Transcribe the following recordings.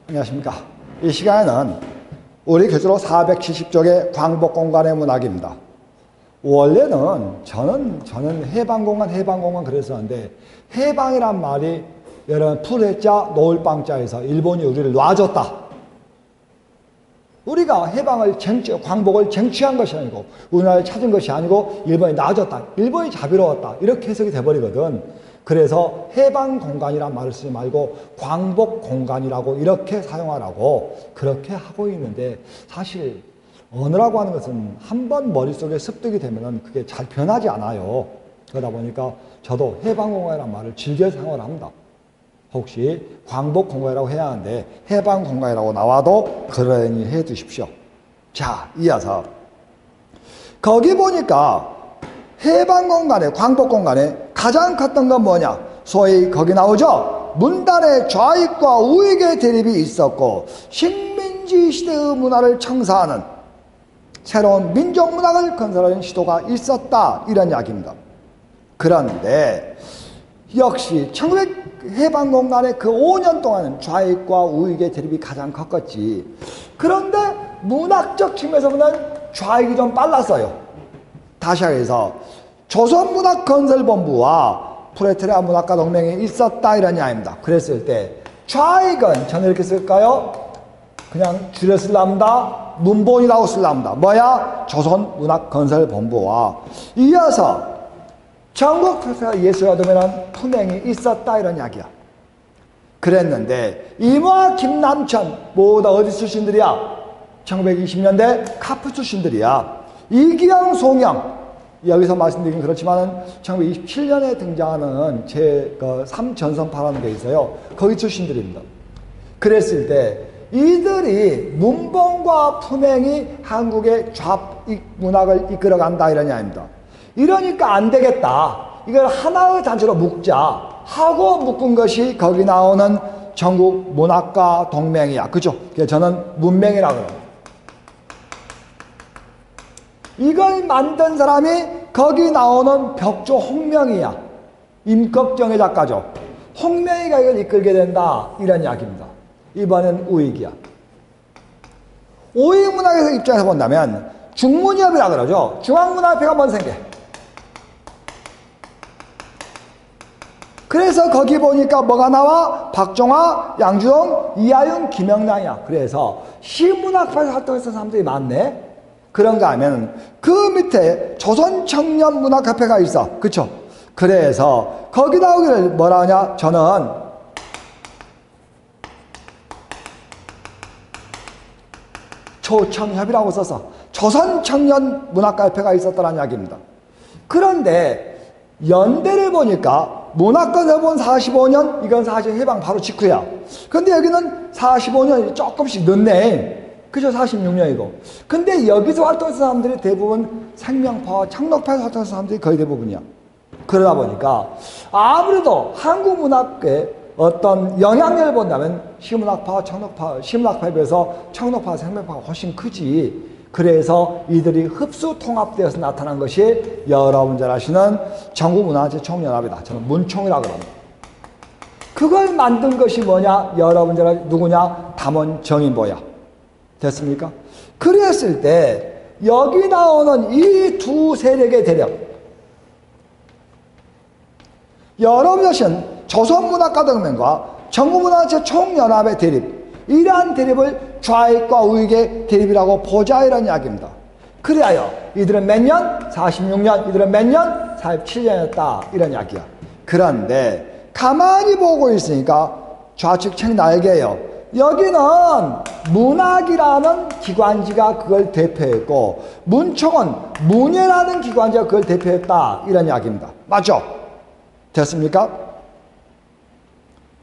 안녕하십니까. 이 시간에는 우리 교재로 470쪽의 광복공간의 문학입니다. 원래는 저는 해방공간 그랬었는데, 해방이란 말이 여러분 풀해자 노을방자에서 일본이 우리를 놔줬다. 우리가 해방을 광복을 쟁취한 것이 아니고 우리나라를 찾은 것이 아니고 일본이 놔줬다. 일본이 자비로웠다. 이렇게 해석이 돼버리거든. 그래서 해방공간이란 말을 쓰지 말고 광복공간이라고 이렇게 사용하라고 그렇게 하고 있는데, 사실 언어라고 하는 것은 한번 머릿속에 습득이 되면 그게 잘 변하지 않아요. 그러다 보니까 저도 해방공간이라는 말을 즐겨 사용을 합니다. 혹시 광복공간이라고 해야 하는데 해방공간이라고 나와도 그러니 해 두십시오. 자, 이어서 거기 보니까 해방공간에 광복공간에 가장 컸던 건 뭐냐? 소위 거기 나오죠? 문단의 좌익과 우익의 대립이 있었고 식민지 시대의 문화를 청사하는 새로운 민족문학을 건설하는 시도가 있었다, 이런 이야기입니다. 그런데 역시 1900 해방공간의 그 5년 동안은 좌익과 우익의 대립이 가장 컸겠지. 그런데 문학적 측면에서 보면 좌익이 좀 빨랐어요. 다시 해서 조선문학건설본부와 프레테리아 문학가 동맹이 있었다, 이런 이야기입니다. 그랬을 때 좌익은 저는 이렇게 쓸까요? 그냥 줄여 쓸랍니다. 문본이라고 쓸랍니다. 뭐야? 조선문학건설본부와 이어서 전국 프레테리아 예술가동맹은 품행이 있었다, 이런 이야기야. 그랬는데 이모와 김남천 모두 어디 출신들이야? 1920년대 카프 출신들이야. 이기영, 송영, 여기서 말씀드리긴 그렇지만 1927년에 등장하는 제3전선파라는 게 있어요. 거기 출신들입니다. 그랬을 때 이들이 문본과 품행이 한국의 좌익 문학을 이끌어간다, 이런 이야기입니다. 이러니까 안 되겠다. 이걸 하나의 단체로 묶자 하고 묶은 것이 거기 나오는 전국 문학가 동맹이야. 그죠? 그래서 저는 문맹이라고 그래요. 이걸 만든 사람이 거기 나오는 벽조 홍명이야. 임꺽정의 작가죠. 홍명이가 이걸 이끌게 된다, 이런 이야기입니다. 이번엔 우익이야. 우익 문학에서 입장에서 본다면 중문협이라 그러죠. 중앙문화협회가 먼저 생겨. 그래서 거기 보니까 뭐가 나와? 박종화, 양주동, 이하윤, 김영란이야. 그래서 시문학파에서 활동했던 사람들이 많네. 그런가 하면 그 밑에 조선청년문학협회가 있어. 그쵸? 그래서 거기 나오기를 뭐라 하냐? 저는 조청협이라고 써서 조선청년문학가협회가 있었다는 이야기입니다. 그런데 연대를 보니까 문학건설본 45년, 이건 사실 해방 바로 직후야. 근데 여기는 45년이 조금씩 늦네. 그죠? 46년이고. 근데 여기서 활동했던 사람들이 대부분 생명파와 창록파에서 활동했던 사람들이 거의 대부분이야. 그러다 보니까 아무래도 한국 문학의 어떤 영향력을 본다면 시문학파와 창록파, 시문학파에 비해서 창록파와 생명파가 훨씬 크지. 그래서 이들이 흡수 통합되어서 나타난 것이 여러분 잘 아시는 전국문화재총연합이다. 저는 문총이라고 합니다. 그걸 만든 것이 뭐냐? 여러분 잘 아시는 누구냐? 담원 정인보야. 됐습니까? 그랬을 때 여기 나오는 이 두 세력의 대력, 여러분 자신 조선문학가동맹과 전국문화재총연합의 대립, 이러한 대립을 좌익과 우익의 대립이라고 보자, 이런 이야기입니다. 그래야 이들은 몇 년? 46년. 이들은 몇 년? 47년이었다, 이런 이야기야. 그런데 가만히 보고 있으니까 좌측 책 날개예요. 여기는 문학이라는 기관지가 그걸 대표했고 문총은 문예라는 기관지가 그걸 대표했다, 이런 이야기입니다. 맞죠? 됐습니까?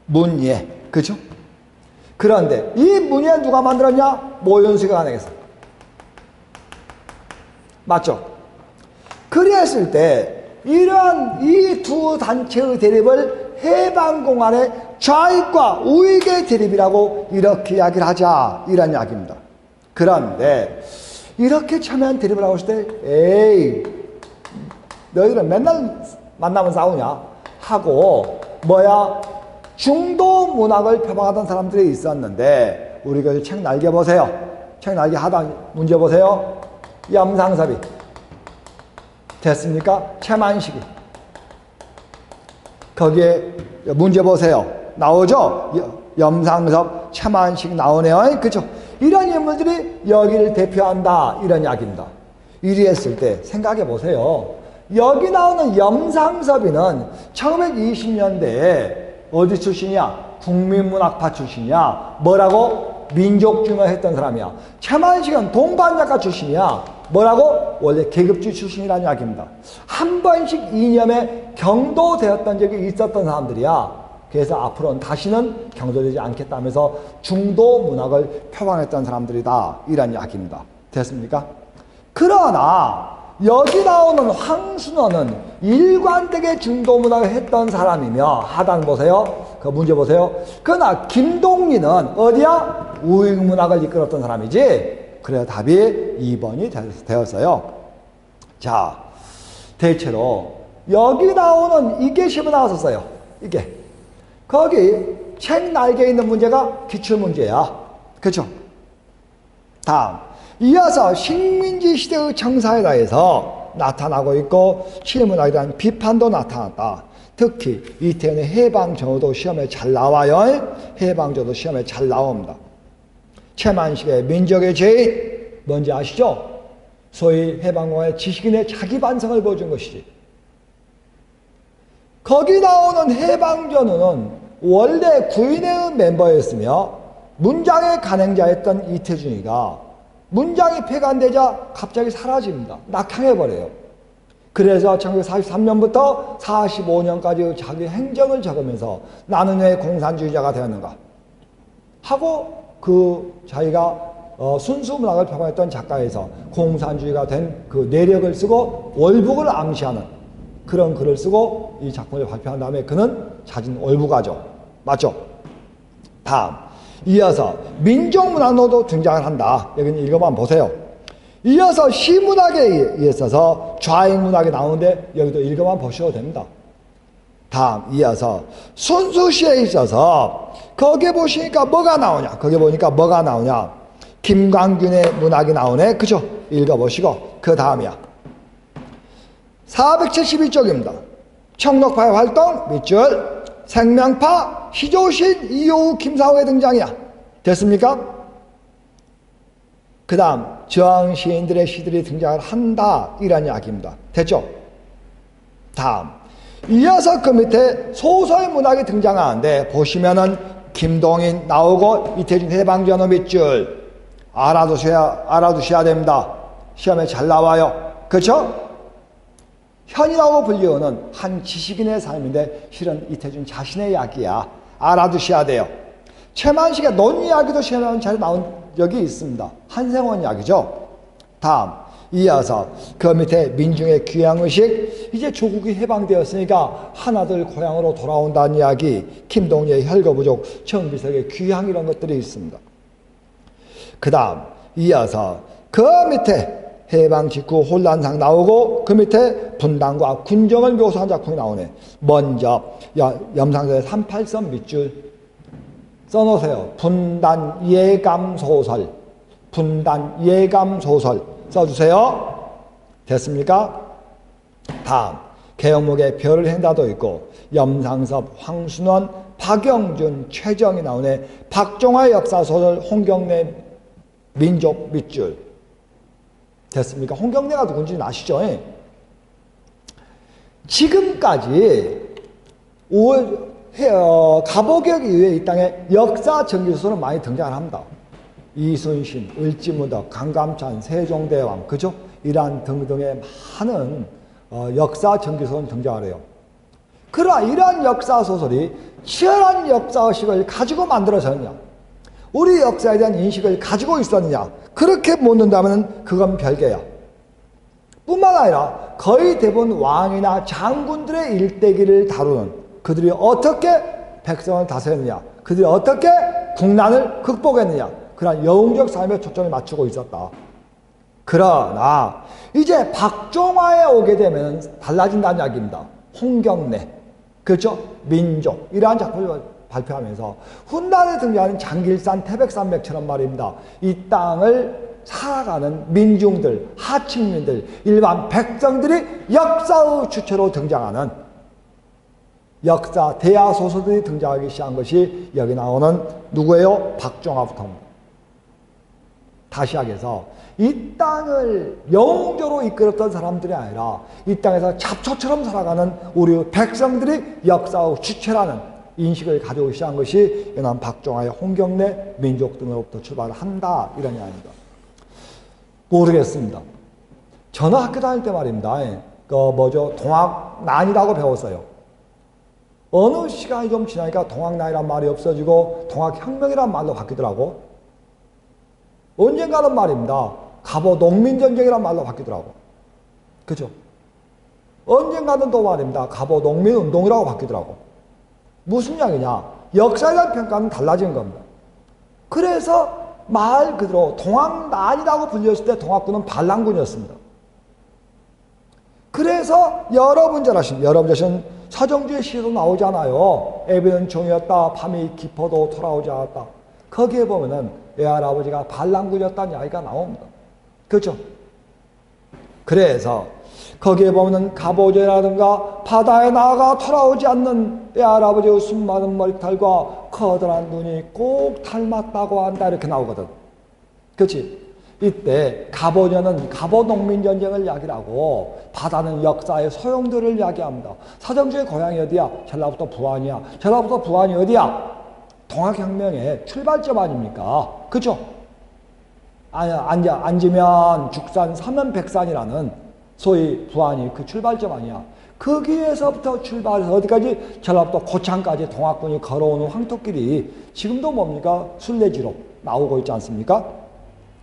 문예. 그죠? 그런데 이 문예 누가 만들었냐? 모윤수가 만들었어. 맞죠? 그랬을 때 이러한 이 두 단체의 대립을 해방공간의 좌익과 우익의 대립이라고 이렇게 이야기를 하자, 이런 이야기입니다. 그런데 이렇게 첨예한 대립을 하고 있을 때 에이, 너희들은 맨날 만나면 싸우냐 하고 뭐야? 중도 문학을 표방하던 사람들이 있었는데 우리 그 책 날개 보세요. 책 날개 하단 문제 보세요. 염상섭이 됐습니까? 최만식이 거기에 문제 보세요. 나오죠? 염상섭, 최만식 나오네요. 그죠? 이런 인물들이 여기를 대표한다. 이런 이야기입니다. 이랬을 때 생각해 보세요. 여기 나오는 염상섭이는 1920년대에 어디 출신이야? 국민문학파 출신이야. 뭐라고? 민족중화 했던 사람이야. 최만식은 동반작가 출신이야. 뭐라고? 원래 계급주의 출신이라는 이야기입니다. 한 번씩 이념에 경도되었던 적이 있었던 사람들이야. 그래서 앞으로는 다시는 경도되지 않겠다면서 중도 문학을 표방했던 사람들이다. 이런 이야기입니다. 됐습니까? 그러나 여기 나오는 황순원은 일관되게 중도 문학을 했던 사람이며 하단 보세요. 그 문제 보세요. 그러나 김동리는 어디야? 우익문학을 이끌었던 사람이지. 그래서 답이 2번이 되었어요. 자, 대체로 여기 나오는 이게 시험에 나왔었어요. 이게. 거기 책 날개에 있는 문제가 기출문제야. 그렇죠? 다음. 이어서 식민지 시대의 정사에다해서 나타나고 있고 실문학에 대한 비판도 나타났다. 특히 이태원의 해방전후도 시험에 잘 나와요. 해방전후도 시험에 잘 나옵니다. 최만식의 민족의 죄인 뭔지 아시죠? 소위 해방공화의 지식인의 자기 반성을 보여준 것이지. 거기 나오는 해방전후는 원래 구인의 멤버였으며 문장의 간행자였던 이태준이가 문장이 폐간되자 갑자기 사라집니다. 낙향해버려요. 그래서 1943년부터 45년까지 자기 행적을 적으면서 나는 왜 공산주의자가 되었는가 하고 그 자기가 순수문학을 표방했던 작가에서 공산주의가 된 그 내력을 쓰고 월북을 암시하는 그런 글을 쓰고 이 작품을 발표한 다음에 그는 자진 월북하죠. 맞죠? 다음. 이어서 민족문학로도 등장을 한다. 여기는 읽어만 보세요. 이어서 시문학에 있어서 좌익문학이 나오는데 여기도 읽어만 보셔도 됩니다. 다음. 이어서 순수시에 있어서 거기에 보시니까 뭐가 나오냐? 거기에 보니까 뭐가 나오냐? 김광균의 문학이 나오네. 그죠? 읽어보시고 그 다음이야. 472쪽입니다. 청록파의 활동 밑줄 생명파 시조신 이효우 김사호의 등장이야. 됐습니까? 그 다음 저항시인들의 시들이 등장을 한다. 이런 이야기입니다. 됐죠? 다음 이어서 그 밑에 소설 문학이 등장하는데 보시면은 김동인 나오고 이태준 해방전후 밑줄 알아두셔야 됩니다. 시험에 잘 나와요. 그렇죠? 현이라고 불리우는 한 지식인의 삶인데 실은 이태준 자신의 이야기야. 알아두셔야 돼요. 최만식의 논 이야기도 시험에 잘 나온 적이 있습니다. 한생원 이야기죠. 다음 이어서 그 밑에 민중의 귀향의식 이제 조국이 해방되었으니까 하나들 고향으로 돌아온다는 이야기 김동리의 혈거부족 정비석의 귀향 이런 것들이 있습니다. 그 다음 이어서 그 밑에 해방 직후 혼란상 나오고 그 밑에 분단과 군정을 묘사한 작품이 나오네. 먼저 염상섭의 38선 밑줄 써놓으세요. 분단 예감소설 분단 예감소설 써주세요. 됐습니까? 다음 개영목의 별을 행다도 있고 염상섭, 황순원, 박영준, 최정이 나오네. 박종화의 역사소설 홍경래 민족 밑줄 됐습니까? 홍경래가 누군지 아시죠? 지금까지 가보격 이후에 이 땅에 역사 전기소설은 많이 등장을 합니다. 이순신, 을지무덕, 강감찬, 세종대왕, 그죠? 이러한 등등의 많은 역사 전기소설은 등장을 해요. 그러나 이러한 역사소설이 치열한 역사의식을 가지고 만들어졌느냐? 우리 역사에 대한 인식을 가지고 있었느냐? 그렇게 묻는다면 그건 별개야. 뿐만 아니라 거의 대부분 왕이나 장군들의 일대기를 다루는 그들이 어떻게 백성을 다스렸느냐? 그들이 어떻게 국난을 극복했느냐? 그런 영웅적 삶에 초점을 맞추고 있었다. 그러나 이제 박종화에 오게 되면 달라진다는 이야기입니다. 홍경래, 그렇죠? 민족 이러한 작품을 발표하면서 훗날에 등장하는 장길산, 태백산맥처럼 말입니다. 이 땅을 살아가는 민중들, 하층민들, 일반 백성들이 역사의 주체로 등장하는 역사, 대하소설들이 등장하기 시작한 것이 여기 나오는 누구예요? 박정화부터입니다. 다시 하겠어. 이 땅을 영웅적으로 이끌었던 사람들이 아니라 이 땅에서 잡초처럼 살아가는 우리 백성들이 역사의 주체라는 인식을 가지고 시작한 것이 연암 박정화의 홍경래 민족 등으로부터 출발을 한다. 이런 이야기입니다. 모르겠습니다. 저는 학교 다닐 때 말입니다. 동학난이라고 배웠어요. 어느 시간이 좀 지나니까 동학난이란 말이 없어지고 동학혁명이란 말로 바뀌더라고. 언젠가는 말입니다. 갑오 농민전쟁이란 말로 바뀌더라고. 그죠? 언젠가는 또 말입니다. 갑오 농민운동이라고 바뀌더라고. 무슨 이야기냐? 역사에 대한 평가는 달라진 겁니다. 그래서 말 그대로 동학난이라고 불렸을 때 동학군은 반란군이었습니다. 그래서 여러분 잘 아시는 서정주의 시에도 나오잖아요. 애비는 종이었다. 밤이 깊어도 돌아오지 않았다. 거기에 보면은 외할아버지가 반란군이었다는 이야기가 나옵니다. 그렇죠? 그래서 거기에 보면은 갑오제라든가 바다에 나가 돌아오지 않는 외할아버지의 수많은 머리털과 커다란 눈이 꼭 닮았다고 한다 이렇게 나오거든. 그렇지? 이때 갑오제는 갑오농민전쟁을 이야기하고 바다는 역사의 소용돌이를 이야기합니다. 서정주의 고향이 어디야? 전라북도 부안이야. 전라북도 부안이 어디야? 동학혁명의 출발점 아닙니까? 그죠? 앉으면 죽산 서면 백산이라는 소위 부안이 그 출발점 아니야. 거기에서부터 출발해서 어디까지? 전라북도 고창까지 동학군이 걸어오는 황토길이 지금도 뭡니까? 순례지로 나오고 있지 않습니까?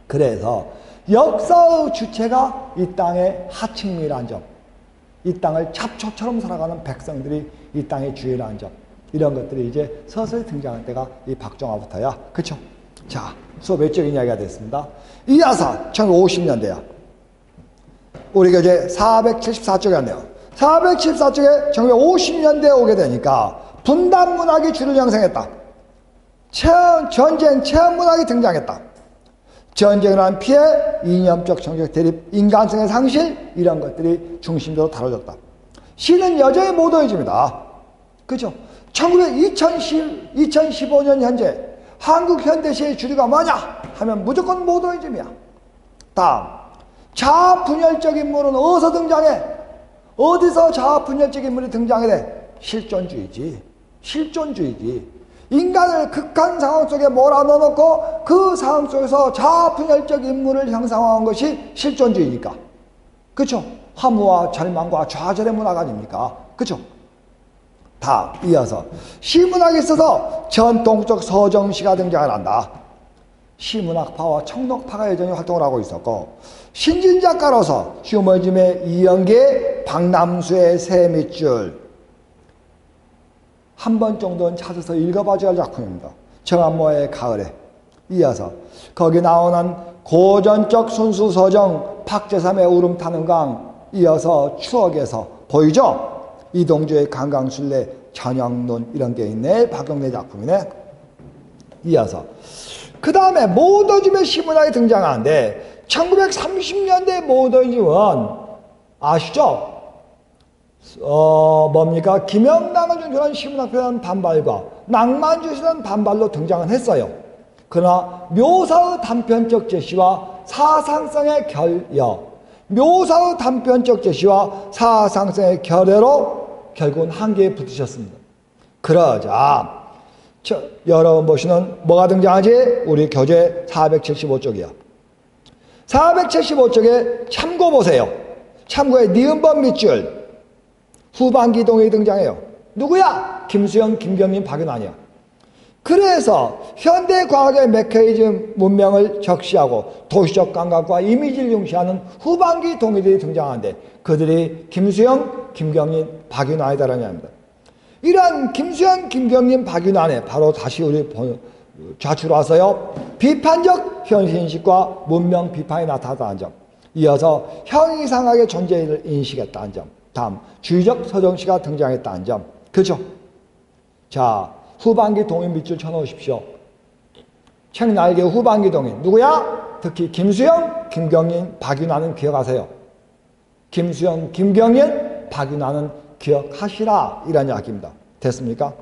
그래서 역사의 주체가 이 땅의 하층민이라는 점, 이 땅을 잡초처럼 살아가는 백성들이 이 땅의 주인이라는 점, 이런 것들이 이제 서서히 등장할 때가 이 박정화부터야. 그쵸? 자, 수업 외적인 이야기가 됐습니다. 이하사 1950년대야. 우리 교재 474쪽에 왔네요. 474쪽에 1950년대에 오게 되니까 분단문학이 주를 형성했다. 전쟁 체험문학이 등장했다. 전쟁을 한 피해, 이념적 정책 대립, 인간성의 상실, 이런 것들이 중심적으로 다뤄졌다. 시는 여전히 모더니즘이다. 그죠? 2015년 현재 한국 현대시의 주류가 뭐냐 하면 무조건 모더니즘이야. 다음, 자아분열적 인물은 어디서 등장해? 어디서 자아분열적 인물이 등장해 돼? 실존주의지. 실존주의지. 인간을 극한 상황 속에 몰아넣어놓고 그 상황 속에서 자아분열적 인물을 형성한 것이 실존주의니까. 그쵸? 허무와 절망과 좌절의 문학 아닙니까? 그쵸? 다 이어서 시문학에 있어서 전통적 서정시가 등장을 한다. 시문학파와 청록파가 여전히 활동을 하고 있었고, 신진작가로서 휴머니즘의 이영계, 박남수의 새 밑줄 한 번 정도는 찾아서 읽어봐줘야 할 작품입니다. 정한모의 가을에. 이어서 거기 나오는 고전적 순수서정 박재삼의 울음 타는 강, 이어서 추억에서 보이죠? 이동주의 강강술래, 전형론 이런 게 있네. 박영래 작품이네. 이어서 그 다음에 모더니즘의 시문학이 등장하는데 1930년대 모더니즘은 아시죠? 뭡니까? 김영랑을 중심한 시문학에 대한 반발과 낭만주의에 대한 반발로 등장은 했어요. 그러나 묘사의 단편적 제시와 사상성의 묘사의 단편적 제시와 사상성의 결여로 결국은 한계에 붙으셨습니다. 그러자 여러분 보시는 뭐가 등장하지? 우리 교재 475쪽이야. 475쪽에 참고 보세요. 참고에 니은번 밑줄 후반기 동역이 등장해요. 누구야? 김수영, 김경림, 박윤환이야. 그래서 현대과학의 메커니즘 문명을 적시하고 도시적 감각과 이미지를 중시하는 후반기 동의들이 등장하는데 그들이 김수영, 김경림, 박윤환이다라는 겁니다. 이러한 김수영, 김경림, 박윤환에 바로 다시 우리 좌측으로 와서요. 비판적 현실인식과 문명 비판이 나타났다는 점. 이어서 형이상학의 존재를 인식했다는 점. 다음, 주의적 서정시가 등장했다는 점. 그죠? 자, 후반기 동인 밑줄 쳐놓으십시오. 책 날개 후반기 동인. 누구야? 특히 김수영, 김경인, 박윤아는 기억하세요. 김수영, 김경인, 박윤아는 기억하시라. 이런 이야기입니다. 됐습니까?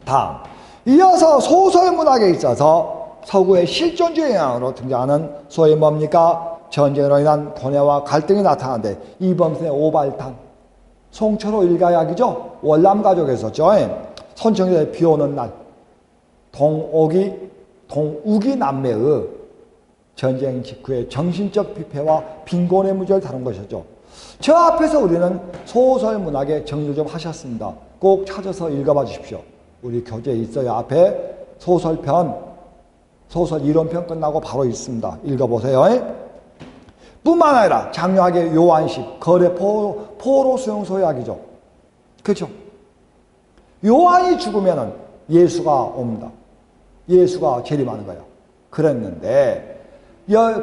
다음. 이어서 소설문학에 있어서 서구의 실존주의 영향으로 등장하는 소위 뭡니까? 전쟁으로 인한 고뇌와 갈등이 나타나는데 이범선의 오발탄, 송철호 일가약이죠. 월남가족에서 선천에서 비오는 날, 동욱이 남매의 전쟁 직후의 정신적 피폐와 빈곤의 문제를 다룬 것이었죠. 저 앞에서 우리는 소설문학의 정리를 좀 하셨습니다. 꼭 찾아서 읽어봐 주십시오. 우리 교재에 있어요. 앞에 소설편, 소설 이론편 끝나고 바로 있습니다. 읽어보세요. 뿐만 아니라 장려하게 요한식, 거래 포로 수용소약이죠. 그렇죠? 요한이 죽으면 예수가 옵니다. 예수가 재림하는 거예요. 그랬는데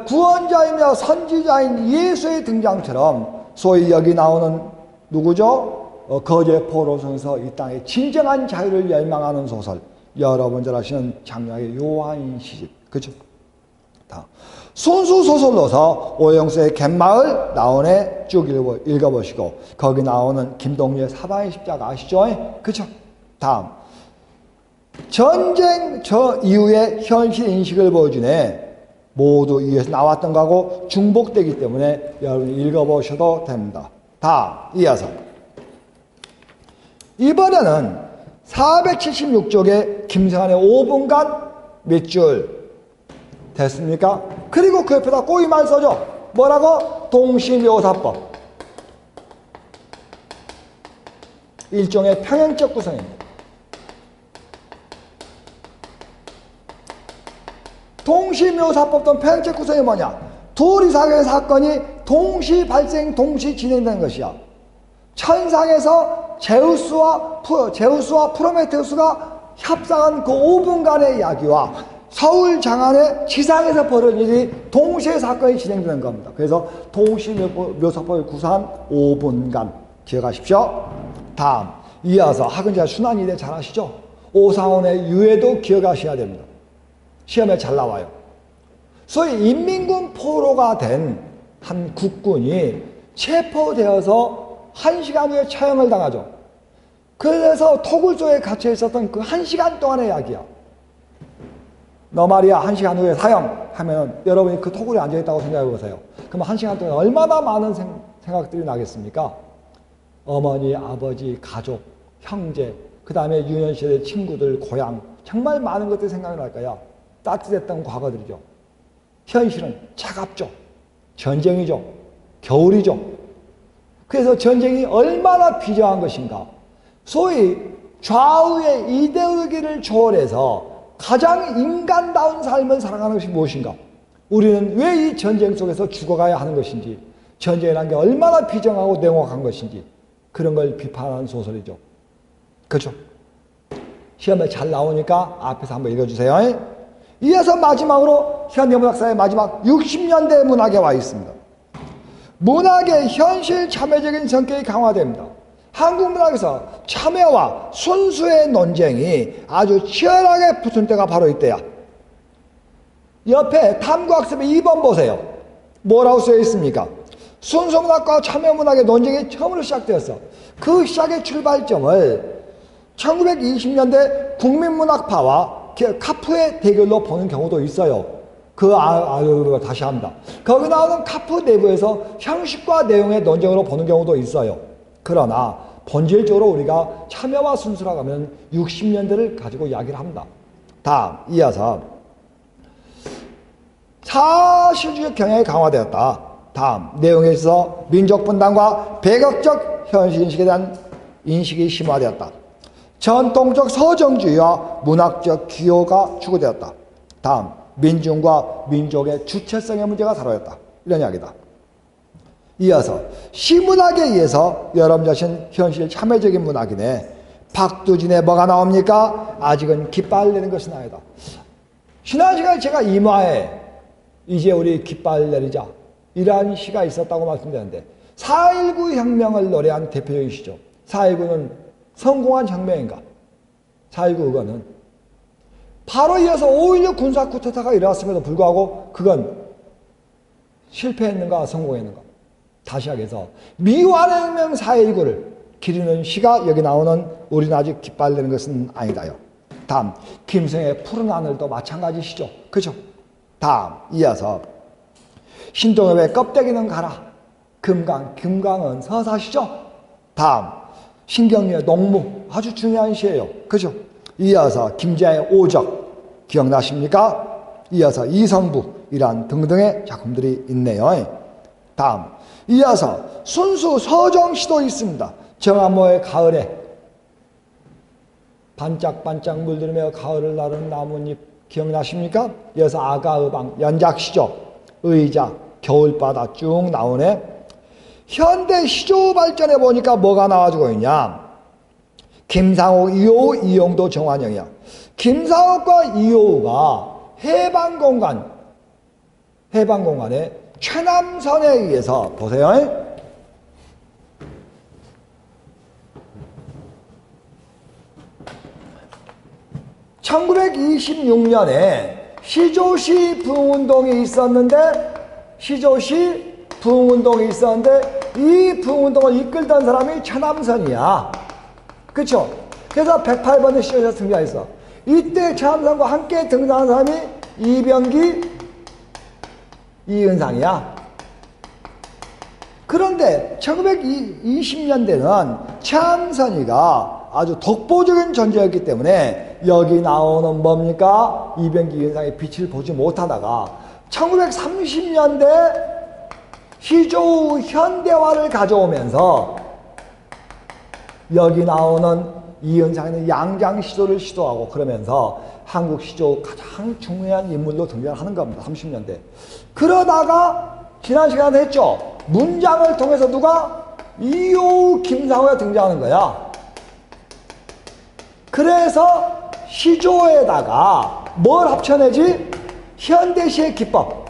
구원자이며 선지자인 예수의 등장처럼 소위 여기 나오는 누구죠? 거제 포로선에서 이 땅에 진정한 자유를 열망하는 소설, 여러분 잘 아시는 장려하게 요한 시집, 그렇죠? 순수 소설로서 오영수의 갯마을 나온에 쭉 읽어보시고 거기 나오는 김동리의 사방의 십자가 아시죠? 그렇죠? 다음 전쟁 저 이후의 현실 인식을 보여주네. 모두 위에서 나왔던 거하고 중복되기 때문에 여러분이 읽어보셔도 됩니다. 다음 이어서 이번에는 476쪽에 김성환의 5분간 밑줄 됐습니까? 그리고 그 옆에다 꼬이말 써줘. 뭐라고? 동시묘사법. 일종의 평행적 구성입니다. 동시묘사법 또는 평행적 구성이 뭐냐? 둘 이상의 사건이 동시 발생, 동시 진행되는 것이야. 천상에서 제우스와 프로메테우스가 협상한 그 5분간의 이야기와 서울 장안의 지상에서 벌어진 일이 동시에 사건이 진행되는 겁니다. 그래서 동시묘사법을 구사한 5분간 기억하십시오. 다음 이어서 학은자 순환일에 잘 아시죠? 오상원의 유해도 기억하셔야 됩니다. 시험에 잘 나와요. 소위 인민군 포로가 된 한 국군이 체포되어서 1시간 후에 처형을 당하죠. 그래서 토굴소에 갇혀 있었던 그 1시간 동안의 이야기야. 너 말이야 1시간 후에 사형하면 여러분이 그 토굴에 앉아있다고 생각해 보세요. 그럼 1시간 동안 얼마나 많은 생각들이 나겠습니까? 어머니, 아버지, 가족, 형제, 그 다음에 유년시절의 친구들, 고향, 정말 많은 것들이 생각이 날 거야. 따뜻했던 과거들이죠. 현실은 차갑죠. 전쟁이죠. 겨울이죠. 그래서 전쟁이 얼마나 비정한 것인가. 소위 좌우의 이데올로기를 초월해서 가장 인간다운 삶을 살아가는 것이 무엇인가. 우리는 왜 이 전쟁 속에서 죽어가야 하는 것인지, 전쟁이라는 게 얼마나 비정하고 냉혹한 것인지 그런 걸 비판하는 소설이죠. 그렇죠? 시험에 잘 나오니까 앞에서 한번 읽어주세요. 이어서 마지막으로 현대문학사의 마지막 60년대 문학에 와 있습니다. 문학의 현실 참여적인 성격이 강화됩니다. 한국 문학에서 참여와 순수의 논쟁이 아주 치열하게 붙은 때가 바로 이때야. 옆에 탐구학습의 2번 보세요. 뭐라고 쓰여 있습니까? 순수문학과 참여문학의 논쟁이 처음으로 시작되었어. 그 시작의 출발점을 1920년대 국민문학파와 카프의 대결로 보는 경우도 있어요. 다시 합니다. 거기 나오는 카프 내부에서 형식과 내용의 논쟁으로 보는 경우도 있어요. 그러나 본질적으로 우리가 참여와 순수라고 하면 60년대를 가지고 이야기를 합니다. 다음 이어서 사실주의 경향이 강화되었다. 다음 내용에 있어서 민족분단과 배격적 현실인식에 대한 인식이 심화되었다. 전통적 서정주의와 문학적 기호가 추구되었다. 다음 민중과 민족의 주체성의 문제가 다뤄졌다. 이런 이야기다. 이어서 시문학에 의해서 여러분 자신 현실 참여적인 문학이네. 박두진의 뭐가 나옵니까? 아직은 깃발 내는 것은 아니다. 지난 시간에 제가 이마에 이제 우리 깃발 내리자 이러한 시가 있었다고 말씀드렸는데 4.19 혁명을 노래한 대표적인 시죠. 4.19는 성공한 혁명인가? 4.19 그거는 바로 이어서 5.16 군사 쿠데타가 일어났음에도 불구하고 그건 실패했는가 성공했는가? 다시 하겠어. 미완혁명 4.19를 기리는 시가 여기 나오는 우리는 아직 깃발되는 것은 아니다요. 다음 김성의 푸른 하늘도 마찬가지시죠. 그죠? 다음 이어서 신동엽의 껍데기는 가라. 금강은 서사시죠. 다음 신경리의 농무 아주 중요한 시예요. 그죠? 이어서 김지아의 오적 기억나십니까? 이어서 이성부 이란 등등의 작품들이 있네요. 다음 이어서 순수 서정시도 있습니다. 정한모의 가을에 반짝반짝 물들며 가을을 나르는 나뭇잎 기억나십니까? 이어서 아가의방 연작시죠. 의자 겨울바다 쭉 나오네. 현대 시조 발전해 보니까 뭐가 나와주고 있냐? 김상옥, 이호우, 이영도, 정환영이야. 김상옥과 이호우가 해방공간의 최남선에 의해서 보세요. 1926년에 시조시 부흥운동이 있었는데 이 부흥운동을 이끌던 사람이 최남선이야. 그쵸? 그래서 108번의 시조시가 등장했어. 이때 최남선과 함께 등장한 사람이 이병기, 이은상이야. 그런데 1920년대는 최남선이가 아주 독보적인 존재였기 때문에 여기 나오는 뭡니까? 이병기, 이은상의 빛을 보지 못하다가 1930년대 시조 현대화를 가져오면서 여기 나오는 이은상은 양장시조를 시도하고 그러면서 한국 시조 가장 중요한 인물로 등장하는 겁니다. 30년대. 그러다가 지난 시간에 했죠. 문장을 통해서 누가? 이호우, 김상우가 등장하는 거야. 그래서 시조에다가 뭘 합쳐내지? 현대시의 기법.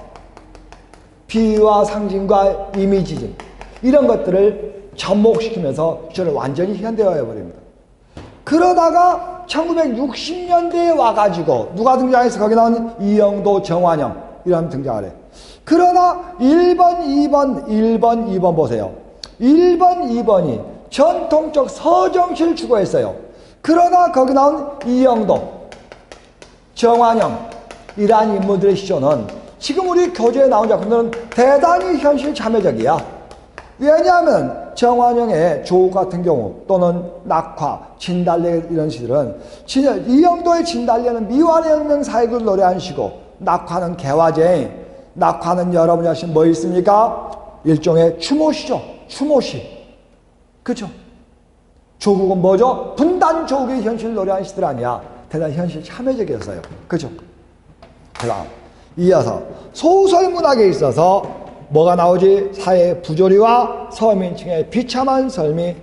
비유와 상징과 이미지즘. 이런 것들을 접목시키면서 시조를 완전히 현대화해버립니다. 그러다가 1960년대에 와가지고 누가 등장해서 거기 나온 이영도, 정환영 이런 등장을 해. 그러나 1번, 2번 보세요. 1번, 2번이 전통적 서정시를 추구했어요. 그러나 거기 나온 이영도, 정환영 이러한 인물들의 시조는 지금 우리 교재에 나온 작품들은 대단히 현실 참여적이야. 왜냐하면 정환영의 조우 같은 경우 또는 낙화, 진달래 이런 시들은 이영도의 진달래는 미완혁명 4.19를 노래한 시고 낙화는 개화제인, 낙화는 여러분이 아시는 뭐 있습니까? 일종의 추모시죠. 추모시. 그렇죠? 조국은 뭐죠? 분단 조국의 현실을 노래한 시들 아니야. 대단히 현실 참여적이었어요. 그렇죠? 그다음 이어서 소설 문학에 있어서 뭐가 나오지? 사회 부조리와 서민층의 비참한 삶이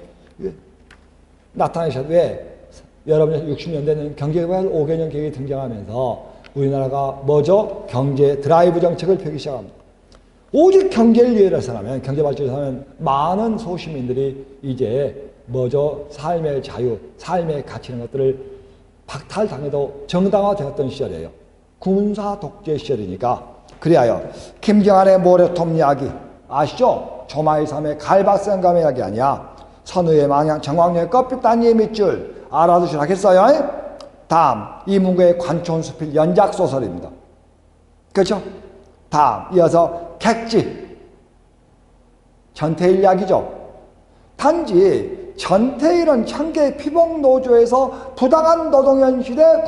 나타나셨. 왜? 여러분 60년대는 경제개발 5개년 계획이 등장하면서 우리나라가 뭐죠? 경제 드라이브 정책을 펴기 시작합니다. 오직 경제를 위해서라면, 경제 발전을 위해서라면 많은 소시민들이 이제 뭐죠? 삶의 자유, 삶의 가치 이런 것들을 박탈당해도 정당화되었던 시절이에요. 군사 독재 시절이니까. 그리하여 김경환의 모래톱 이야기 아시죠? 조마의 삶의 갈바센감 이야기 아니야. 선우의 망향, 정광룡의 껍빛단위의 밑줄 알아두시라겠어요? 다음 이문구의 관촌수필 연작소설입니다. 그렇죠? 다음 이어서 객지 전태일 이야기죠. 단지 전태일은 청계 피복노조에서 부당한 노동현실에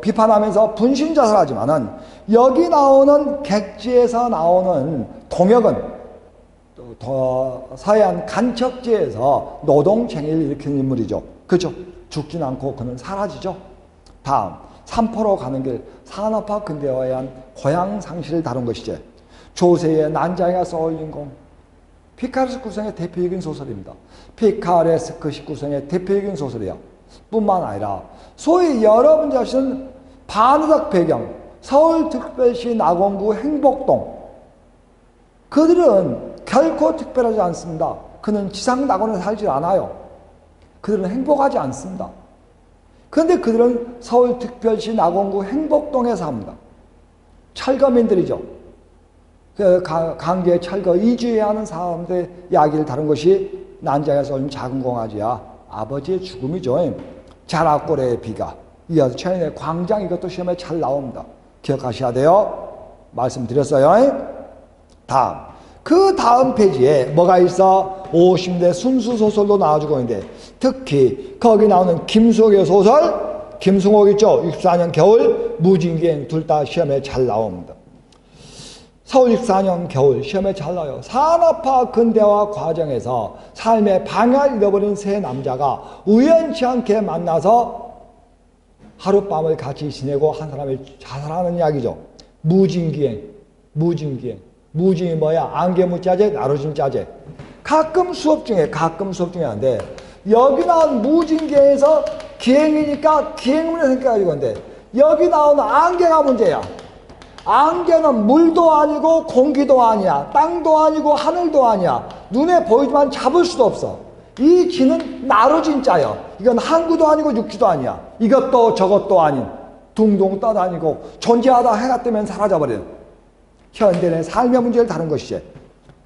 비판하면서 분신자살하지만은 여기 나오는 객지에서 나오는 동혁은 서해안 간척지에서 노동쟁의를 일으키는 인물이죠. 그죠? 죽진 않고 그는 사라지죠. 다음 삼포로 가는 길 산업화 근대화에 의한 고향 상실을 다룬 것이지. 조세의 난장이가 쏘올린 공 피카레스 구성의 대표적인 소설입니다. 피카레스크 구성의 대표적인 소설이야. 뿐만 아니라 소위 여러분이 아시는 반의적 배경 서울특별시 낙원구 행복동 그들은 결코 특별하지 않습니다. 그는 지상 낙원에 살지 않아요. 그들은 행복하지 않습니다. 그런데 그들은 서울특별시 낙원구 행복동에 삽니다. 철거민들이죠. 강제 철거 이주해야 하는 사람들의 이야기를 다룬 것이 난장에서 올린 작은 공화지야. 아버지의 죽음이죠. 자락고래의 비가. 이어서 최근에 광장, 이것도 시험에 잘 나옵니다. 기억하셔야 돼요. 말씀드렸어요. 다음. 그 다음 페이지에 뭐가 있어? 50대 순수소설도 나와주고 있는데, 특히 거기 나오는 김수옥의 소설, 김승옥 있죠? 64년 겨울, 무진기행 둘 다 시험에 잘 나옵니다. 서울 64년 겨울 시험에 잘 나와요. 산업화 근대화 과정에서 삶의 방향을 잃어버린 세 남자가 우연치 않게 만나서 하룻밤을 같이 지내고 한 사람이 자살하는 이야기죠. 무진기행. 무진이 뭐야? 안개무자재, 나루진자재. 가끔 수업 중에 하는데, 여기 나온 무진기행에서 기행이니까 기행 문제 생각가지고 있는데, 여기 나오는 안개가 문제야. 안개는 물도 아니고 공기도 아니야. 땅도 아니고 하늘도 아니야. 눈에 보이지만 잡을 수도 없어. 이 지는 나루진자요. 이건 항구도 아니고 육지도 아니야. 이것도 저것도 아닌 둥둥 떠다니고 존재하다 해가 뜨면 사라져버리는 현대의 삶의 문제를 다룬 것이지.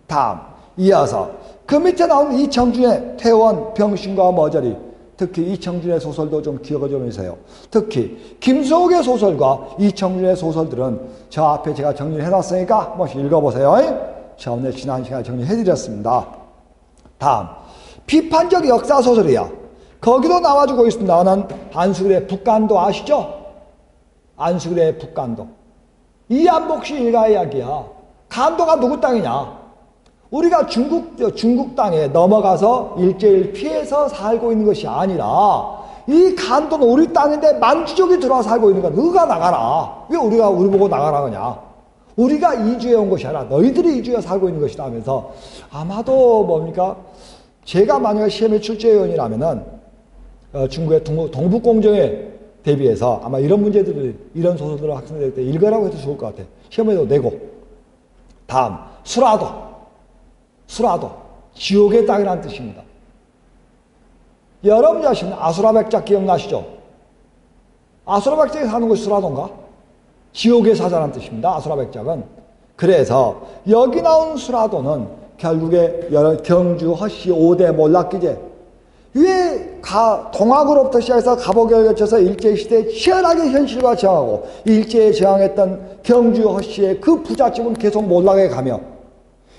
다음 이어서 그 밑에 나오는 이청준의 태원, 병신과 머저리, 특히 이청준의 소설도 좀 기억을 좀 해주세요. 특히 김수옥의 소설과 이청준의 소설들은 저 앞에 제가 정리를 해놨으니까 한 번씩 읽어보세요. 저 오늘 지난 시간에 정리해드렸습니다. 다음 비판적 역사 소설이야. 거기도 나와주고 있습니다. 나는 안수길의 북간도 아시죠? 안수길의 북간도. 이한복씨 일가의 이야기야. 간도가 누구 땅이냐? 우리가 중국 땅에 넘어가서 일제를 피해서 살고 있는 것이 아니라, 이 간도는 우리 땅인데 만주족이 들어와 살고 있는 거야. 너가 나가라. 왜 우리 보고 나가라 그러냐? 우리가 이주해 온 것이 아니라 너희들이 이주해 살고 있는 것이다 하면서, 아마도 뭡니까? 제가 만약에 시험에 출제위원이라면은 중국의 동북공정에 대비해서 아마 이런 문제들을, 이런 소설들을 학생들 때 읽으라고 해도 좋을 것 같아. 시험에도 내고. 다음 수라도 지옥의 땅이라는 뜻입니다. 여러분이 아시는 아수라백작 기억나시죠? 아수라백작이 사는 곳이 수라도인가? 지옥의 사자라는 뜻입니다. 아수라백작은. 그래서 여기 나온 수라도는 결국에 경주, 허씨, 5대 몰락기제, 왜 동학으로부터 시작해서 가보결 거쳐서 일제시대에 치열하게 현실과 저항하고 일제에 저항했던 경주, 허씨의 그 부잣집은 계속 몰락해 가며,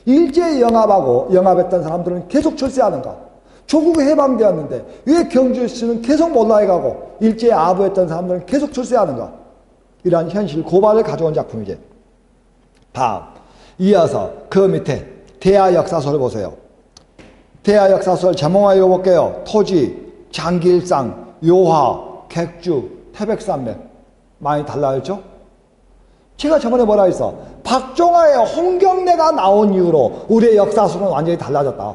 일제에 영합했던 사람들은 계속 출세하는가? 조국이 해방되었는데 왜 경주시는 계속 몰락해 가고 일제에 아부했던 사람들은 계속 출세하는가? 이러한 현실 고발을 가져온 작품이지. 다음 이어서 그 밑에 대하 역사서를 보세요. 대하 역사서를 제목만 읽어볼게요. 토지, 장기일상, 요하, 객주, 태백산맥. 많이 달라졌죠? 제가 저번에 뭐라 했어? 박종화의 홍경래가 나온 이후로 우리의 역사서는 완전히 달라졌다.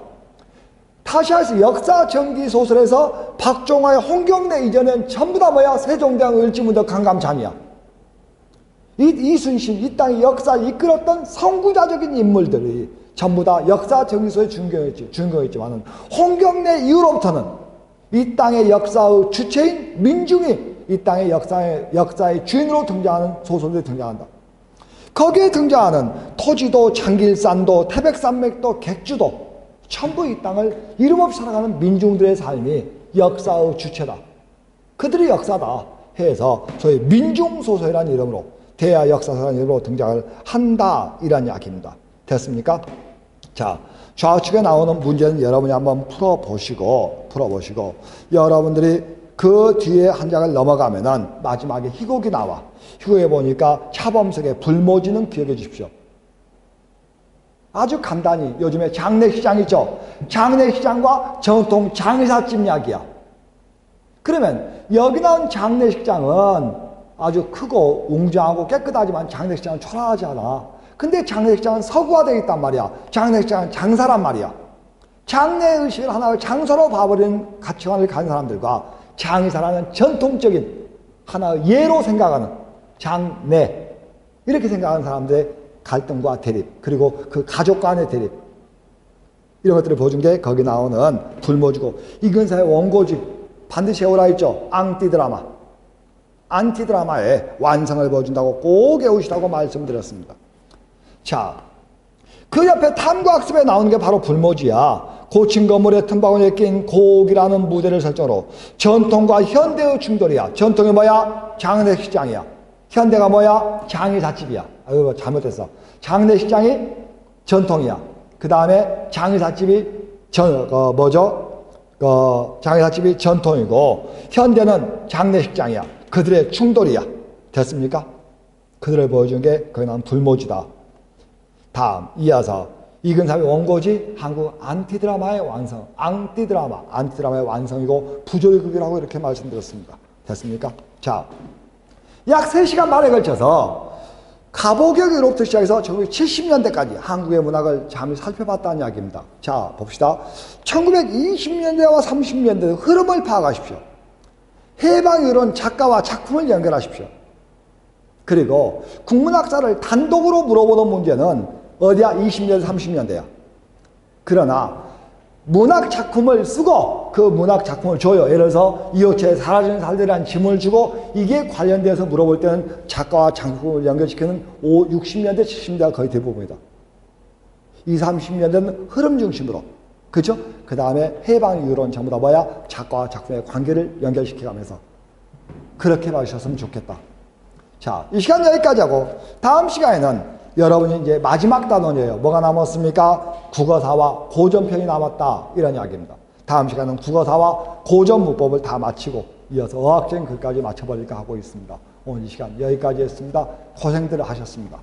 타시아에서 역사 전기 소설에서 박종화의 홍경래 이전엔 전부 다 뭐야? 세종대왕, 을지문덕, 강감찬이야. 이순신, 이 땅의 역사를 이끌었던 선구자적인 인물들이 전부 다 역사 전기소의 주인공이었지만은, 홍경래 이후로부터는 이 땅의 역사의 주체인 민중이 이 땅의 역사의 주인으로 등장하는 소설들이 등장한다. 거기에 등장하는 토지도, 장길산도, 태백산맥도, 객주도 전부 이 땅을 이름 없이 살아가는 민중들의 삶이 역사의 주체다. 그들의 역사다 해서 소위 민중소설이라는 이름으로, 대하 역사서라는 이름으로 등장을 한다, 이런 이야기입니다. 됐습니까? 자, 좌측에 나오는 문제는 여러분이 한번 풀어보시고 여러분들이 그 뒤에 한 장을 넘어가면은 마지막에 희곡이 나와. 희곡에 보니까 차범석의 불모지는 기억해 주십시오. 아주 간단히 요즘에 장례식장 있죠? 장례식장과 전통 장의사집 이야기야. 그러면 여기 나온 장례식장은 아주 크고 웅장하고 깨끗하지만 장례식장은 초라하지 않아. 근데 장례식장은 서구화되어 있단 말이야. 장례식장은 장사란 말이야. 장례의식을 하나의 장소로 봐버리는 가치관을 가진 사람들과 장의사라는 전통적인 하나의 예로 생각하는 장례, 이렇게 생각하는 사람들의 갈등과 대립, 그리고 그 가족 간의 대립, 이런 것들을 보여준 게 거기 나오는 불모지고, 이근사의 원고집 반드시 해오라 했죠. 앙띠드라마. 안티드라마의 완성을 보여준다고 꼭 외우시라고 말씀드렸습니다. 자, 그 옆에 탐구학습에 나오는 게 바로 불모지야. 고층 건물의 틈바구니에 낀 고옥이라는 무대를 설정으로 전통과 현대의 충돌이야. 전통이 뭐야? 장례식장이야. 현대가 뭐야? 장의삿집이야. 아유, 잘못했어. 장례식장이 전통이야. 그 다음에 장의삿집이 장의삿집이 전통이고 현대는 장례식장이야. 그들의 충돌이야. 됐습니까? 그들을 보여준 게 거기 나온 불모지다. 다음 이어서 이근삼의 원고지 한국 안티드라마의 완성. 안티드라마의 완성이고 부조리극이라고 이렇게 말씀드렸습니다. 됐습니까? 자, 약 3시간 만에 걸쳐서 가보격으로부터 시작해서 1970년대까지 한국의 문학을 잠시 살펴봤다는 이야기입니다. 자, 봅시다. 1920년대와 30년대 흐름을 파악하십시오. 해방 이후로는 작가와 작품을 연결하십시오. 그리고 국문학자를 단독으로 물어보는 문제는 어디야? 20년대, 30년대야. 그러나 문학 작품을 쓰고 그 문학 작품을 줘요. 예를 들어서 이호체의 사라지는 살들이라는 지문을 주고 이게 관련돼서 물어볼 때는 작가와 작품을 연결시키는 60년대, 70년대가 거의 대부분이다. 20, 30년대는 흐름 중심으로. 그죠? 그 다음에 해방 이후로는 전부 다 뭐야? 작가와 작품의 관계를 연결시켜가면서 그렇게 봐주셨으면 좋겠다. 자, 이 시간 여기까지 하고 다음 시간에는 여러분이 이제 마지막 단원이에요. 뭐가 남았습니까? 국어사와 고전편이 남았다. 이런 이야기입니다. 다음 시간은 국어사와 고전 문법을 다 마치고 이어서 어학적인 글까지 맞춰버릴까 하고 있습니다. 오늘 이 시간 여기까지 했습니다. 고생들 하셨습니다.